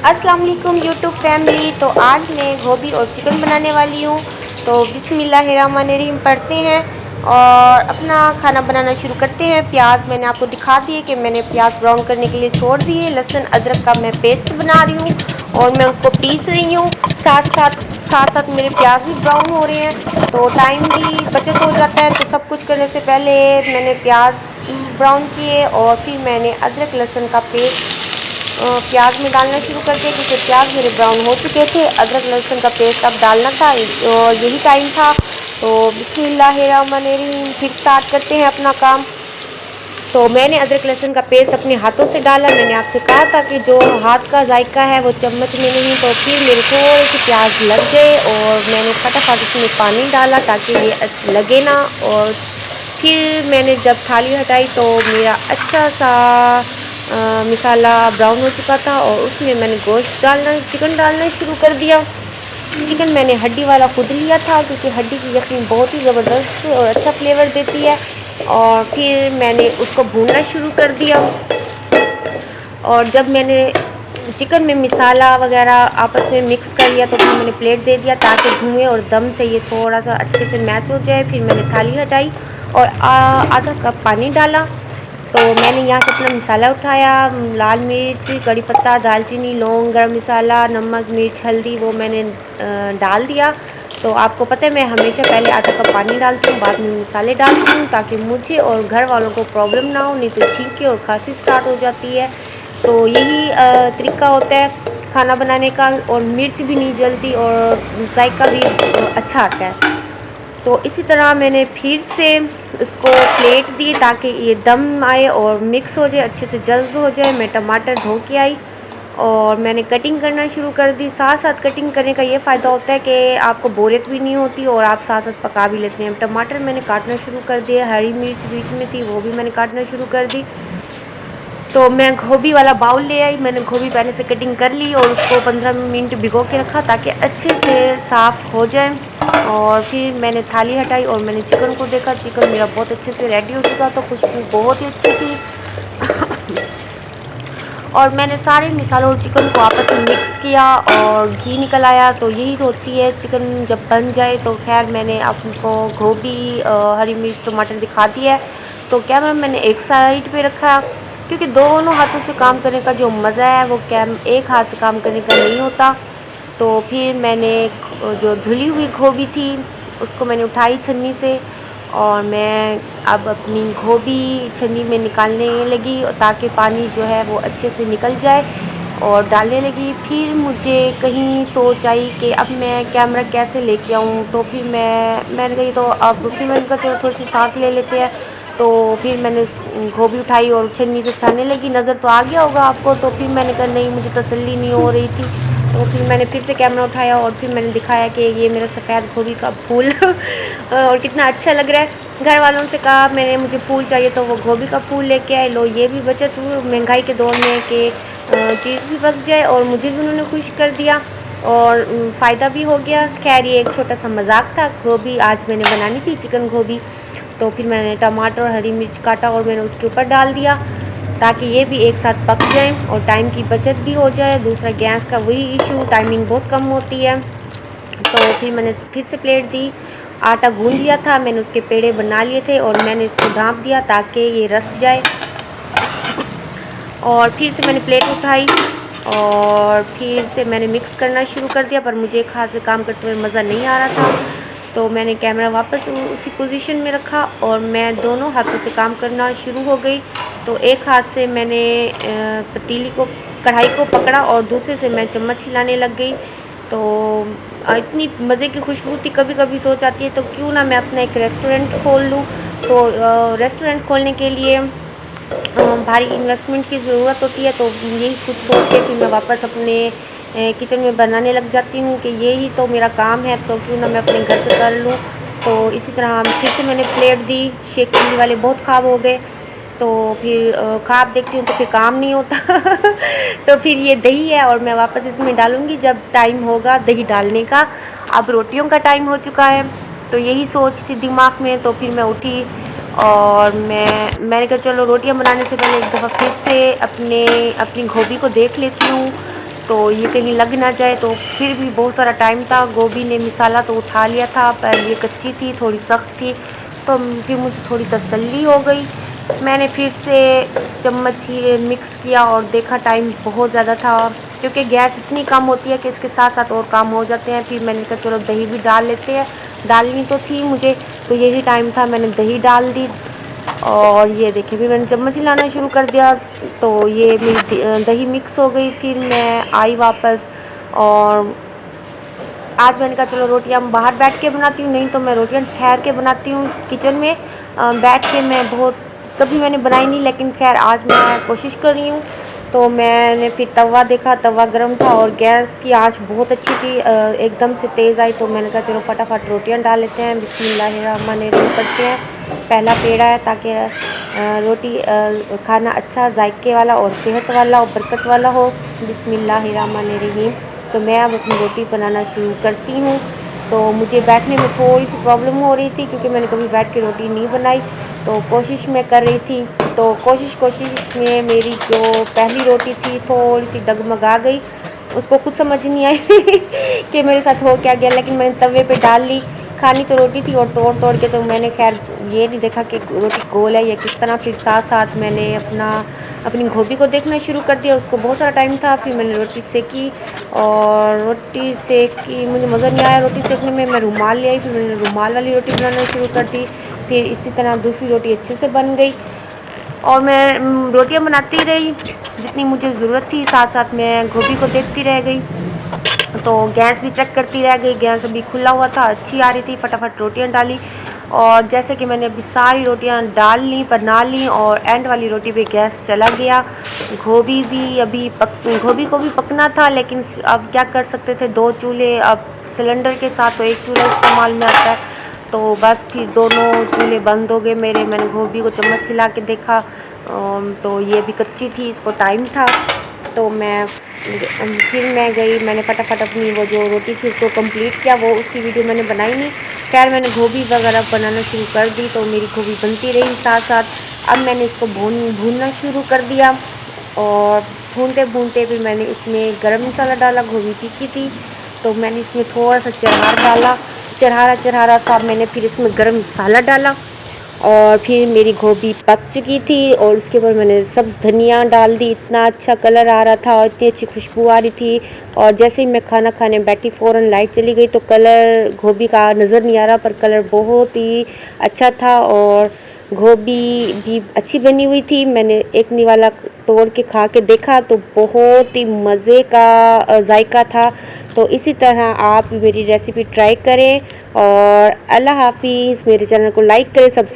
अस्सलाम वालेकुम YouTube family. तो आज मैं गोभी और चिकन बनाने वाली हूँ। तो बिस्मिल्लाहिर्रहमानिर्रहीम पढ़ते हैं और अपना खाना बनाना शुरू करते हैं। प्याज मैंने आपको दिखा दिए कि मैंने प्याज ब्राउन करने के लिए छोड़ दिए। लहसुन अदरक का मैं पेस्ट बना रही हूँ और मैं उनको पीस रही हूँ। साथ साथ मेरे प्याज भी ब्राउन हो रहे हैं, तो टाइम भी बचत हो जाता है। तो सब कुछ करने से पहले मैंने प्याज ब्राउन किए और फिर मैंने अदरक लहसुन का पेस्ट प्याज में डालना शुरू कर दिया, क्योंकि प्याज मेरे ब्राउन हो चुके थे। अदरक लहसुन का पेस्ट अब डालना था और यही टाइम था। तो बिस्मिल्लाहिर्रहमानिर्रहीम फिर स्टार्ट करते हैं अपना काम। तो मैंने अदरक लहसुन का पेस्ट अपने हाथों से डाला। मैंने आपसे कहा था कि जो हाथ का जायका है वो चम्मच में नहीं। तो फिर मेरे थोड़े से प्याज लग गए और मैंने फटाफट उसमें पानी डाला ताकि ये लगे ना। और फिर मैंने जब थाली हटाई तो मेरा अच्छा सा मसाला ब्राउन हो चुका था और उसमें मैंने चिकन डालना शुरू कर दिया। चिकन मैंने हड्डी वाला खुद लिया था, क्योंकि हड्डी की यखनी बहुत ही ज़बरदस्त और अच्छा फ्लेवर देती है। और फिर मैंने उसको भूनना शुरू कर दिया। और जब मैंने चिकन में मसाला वगैरह आपस में मिक्स कर लिया तो फिर मैंने प्लेट दे दिया ताकि धुएँ और दम से ये थोड़ा सा अच्छे से मैच हो जाए। फिर मैंने थाली हटाई और आधा कप पानी डाला। तो मैंने यहाँ से अपना मसाला उठाया, लाल मिर्च, कड़ी पत्ता, दालचीनी, लौंग, गरम मसाला, नमक, मिर्च, हल्दी, वो मैंने डाल दिया। तो आपको पता है मैं हमेशा पहले आधा कप पानी डालती हूँ, बाद में मसाले डालती हूँ, ताकि मुझे और घर वालों को प्रॉब्लम ना हो, नहीं तो छींके और खांसी स्टार्ट हो जाती है। तो यही तरीका होता है खाना बनाने का, और मिर्च भी नहीं जलती और जायका भी अच्छा आता है। तो इसी तरह मैंने फिर से उसको प्लेट दी ताकि ये दम आए और मिक्स हो जाए, अच्छे से जज्ब हो जाए। मैं टमाटर धो के आई और मैंने कटिंग करना शुरू कर दी। साथ साथ कटिंग करने का ये फ़ायदा होता है कि आपको बोरियत भी नहीं होती और आप साथ साथ पका भी लेते हैं। टमाटर मैंने काटना शुरू कर दिया, हरी मिर्च बीच में थी वो भी मैंने काटना शुरू कर दी। तो मैं गोभी वाला बाउल ले आई, मैंने गोभी पहले से कटिंग कर ली और उसको 15 मिनट भिगो के रखा ताकि अच्छे से साफ़ हो जाए। और फिर मैंने थाली हटाई और मैंने चिकन को देखा। चिकन मेरा बहुत अच्छे से रेडी हो चुका, तो खुशबू बहुत ही अच्छी थी। और मैंने सारे मसालों और चिकन को आपस में मिक्स किया और घी निकल आया। तो यही होती है चिकन जब बन जाए। तो खैर मैंने आपको गोभी, हरी मिर्च, टमाटर दिखा दिया है। तो कैमरा मैंने एक साइड पे रखा, क्योंकि दोनों हाथों से काम करने का जो मज़ा है वो एक हाथ से काम करने का नहीं होता। तो फिर मैंने जो धुली हुई गोभी थी उसको मैंने उठाई छन्नी से और मैं अब अपनी गोभी छन्नी में निकालने लगी ताकि पानी जो है वो अच्छे से निकल जाए, और डालने लगी। फिर मुझे कहीं सोच आई कि अब मैं कैमरा कैसे लेके आऊँ। तो फिर मैंने कही तो अब फिर मैंने कहा चलो थोड़ी सी सांस ले लेते हैं। तो फिर मैंने गोभी उठाई और छन्नी से छानने लगी। नज़र तो आ गया होगा आपको। तो फिर मैंने कहा नहीं, मुझे तसल्ली नहीं हो रही थी। तो फिर मैंने फिर से कैमरा उठाया और फिर मैंने दिखाया कि ये मेरा सफ़ेद गोभी का फूल और कितना अच्छा लग रहा है। घर वालों से कहा मैंने मुझे फूल चाहिए, तो वो गोभी का फूल लेके आए। लो, ये भी बचत हुई महंगाई के दौर में कि चीज़ भी पक जाए, और मुझे भी उन्होंने खुश कर दिया और फ़ायदा भी हो गया। खैर ये एक छोटा सा मजाक था। गोभी आज मैंने बनानी थी, चिकन गोभी। तो फिर मैंने टमाटर और हरी मिर्च काटा और मैंने उसके ऊपर डाल दिया ताकि ये भी एक साथ पक जाए और टाइम की बचत भी हो जाए। दूसरा गैस का वही इशू, टाइमिंग बहुत कम होती है। तो फिर मैंने फिर से प्लेट दी, आटा गूंद लिया था मैंने, उसके पेड़े बना लिए थे और मैंने इसको ढाँप दिया ताकि ये रस जाए। और फिर से मैंने प्लेट उठाई और फिर से मैंने मिक्स करना शुरू कर दिया, पर मुझे एक हाथ से काम करते हुए मज़ा नहीं आ रहा था। तो मैंने कैमरा वापस उसी पोजीशन में रखा और मैं दोनों हाथों से काम करना शुरू हो गई। तो एक हाथ से मैंने कढ़ाई को पकड़ा और दूसरे से मैं चम्मच हिलाने लग गई। तो इतनी मज़े की खुशबू थी, कभी कभी सोच आती है तो क्यों ना मैं अपना एक रेस्टोरेंट खोल लूँ। तो रेस्टोरेंट खोलने के लिए भारी इन्वेस्टमेंट की ज़रूरत होती है। तो यही कुछ सोच के फिर मैं वापस अपने किचन में बनाने लग जाती हूँ कि यही तो मेरा काम है, तो क्यों ना मैं अपने घर पे कर लूँ। तो इसी तरह फिर से मैंने प्लेट दी। शेख चिल्ली वाले बहुत ख्वाब हो गए। तो फिर ख्वाब देखती हूँ तो फिर काम नहीं होता तो फिर ये दही है और मैं वापस इसमें डालूँगी जब टाइम होगा दही डालने का। अब रोटियों का टाइम हो चुका है, तो यही सोच थी दिमाग में। तो फिर मैं उठी और मैंने कहा चलो रोटियां बनाने से पहले एक दफ़ा फिर से अपनी गोभी को देख लेती हूँ। तो ये कहीं लग ना जाए। तो फिर भी बहुत सारा टाइम था। गोभी ने मिसाला तो उठा लिया था, पर ये कच्ची थी, थोड़ी सख्त थी। तो फिर मुझे थोड़ी तसल्ली हो गई। मैंने फिर से चम्मच ही मिक्स किया और देखा टाइम बहुत ज़्यादा था, क्योंकि गैस इतनी कम होती है कि इसके साथ साथ और काम हो जाते हैं। फिर मैंने कहा चलो दही भी डाल लेते हैं। डालनी तो थी मुझे, तो यही टाइम था, मैंने दही डाल दी। और ये देखिए फिर मैंने चम्मच हिलाना शुरू कर दिया, तो ये मेरी दही मिक्स हो गई। फिर मैं आई वापस, और आज मैंने कहा चलो रोटियां बाहर बैठ के बनाती हूँ, नहीं तो मैं रोटियां ठहर के बनाती हूँ किचन में। बैठ के मैं बहुत कभी मैंने बनाई नहीं, लेकिन खैर आज मैं कोशिश कर रही हूँ। तो मैंने फिर तवा देखा, तवा गर्म था और गैस की आंच बहुत अच्छी थी, एकदम से तेज़ आई। तो मैंने कहा चलो फटाफट रोटियां डाल लेते हैं। बिस्मिल्लाहिर्रहमानिर्रहीम पढ़ते हैं। पहला पेड़ा है ताकि रोटी खाना अच्छा जायके वाला और सेहत वाला और बरकत वाला हो। बिस्मिल्लाहिर्रहमानिर्रहीम। तो मैं अब अपनी रोटी बनाना शुरू करती हूँ। तो मुझे बैठने में थोड़ी सी प्रॉब्लम हो रही थी, क्योंकि मैंने कभी बैठ के रोटी नहीं बनाई। तो कोशिश मैं कर रही थी, तो कोशिश में मेरी जो पहली रोटी थी थोड़ी सी डगमगा गई। उसको खुद समझ नहीं आई कि मेरे साथ हो क्या गया, लेकिन मैंने तवे पे डाल ली। खानी तो रोटी थी और तोड़ तोड़ के, तो मैंने खैर ये नहीं देखा कि रोटी गोल है या किस तरह। फिर साथ साथ मैंने अपनी गोभी को देखना शुरू कर दिया। उसको बहुत सारा टाइम था। फिर मैंने रोटी सेकी, और रोटी सेकी मुझे मज़ा नहीं आया रोटी सेकने में। मैं रुमाल ले आई, फिर मैंने रुमाल वाली रोटी बनाना शुरू कर दी। फिर इसी तरह दूसरी रोटी अच्छे से बन गई, और मैं रोटियां बनाती रही जितनी मुझे ज़रूरत थी। साथ साथ मैं गोभी को देखती रह गई, तो गैस भी चेक करती रह गई। गैस अभी खुला हुआ था, अच्छी आ रही थी। फटाफट रोटियां डाली, और जैसे कि मैंने अभी सारी रोटियां डाल ली, बना ली, और एंड वाली रोटी पे गैस चला गया। गोभी भी अभी गोभी को भी पकना था, लेकिन अब क्या कर सकते थे, 2 चूल्हे। अब सिलेंडर के साथ तो एक चूल्हा इस्तेमाल में आता है, तो बस फिर दोनों चूल्हे बंद हो गए मेरे। मैंने गोभी को चम्मच हिला के देखा, तो ये भी कच्ची थी, इसको टाइम था। तो फिर मैं गई, मैंने फटाफट अपनी वो जो रोटी थी उसको कंप्लीट किया। वो उसकी वीडियो मैंने बनाई नहीं। खैर मैंने गोभी वगैरह बनाना शुरू कर दी, तो मेरी गोभी बनती रही साथ साथ। अब मैंने इसको भूनना शुरू कर दिया, और भूनते भूनते फिर मैंने इसमें गरम मसाला डाला। गोभी तीखी थी, तो मैंने इसमें थोड़ा सा चरहार डाला। चरहारा सा मैंने फिर इसमें गरम मसाला डाला, और फिर मेरी गोभी पक चुकी थी। और उसके बाद मैंने सब्ज़ धनिया डाल दी। इतना अच्छा कलर आ रहा था और इतनी अच्छी खुशबू आ रही थी। और जैसे ही मैं खाना खाने बैठी फ़ौरन लाइट चली गई, तो कलर गोभी का नज़र नहीं आ रहा, पर कलर बहुत ही अच्छा था, और गोभी भी अच्छी बनी हुई थी। मैंने एक निवाला तोड़ के खा के देखा, तो बहुत ही मज़े का जायका था। तो इसी तरह आप मेरी रेसिपी ट्राई करें, और अल्लाह हाफिज़। मेरे चैनल को लाइक करें, सब्सक्राइब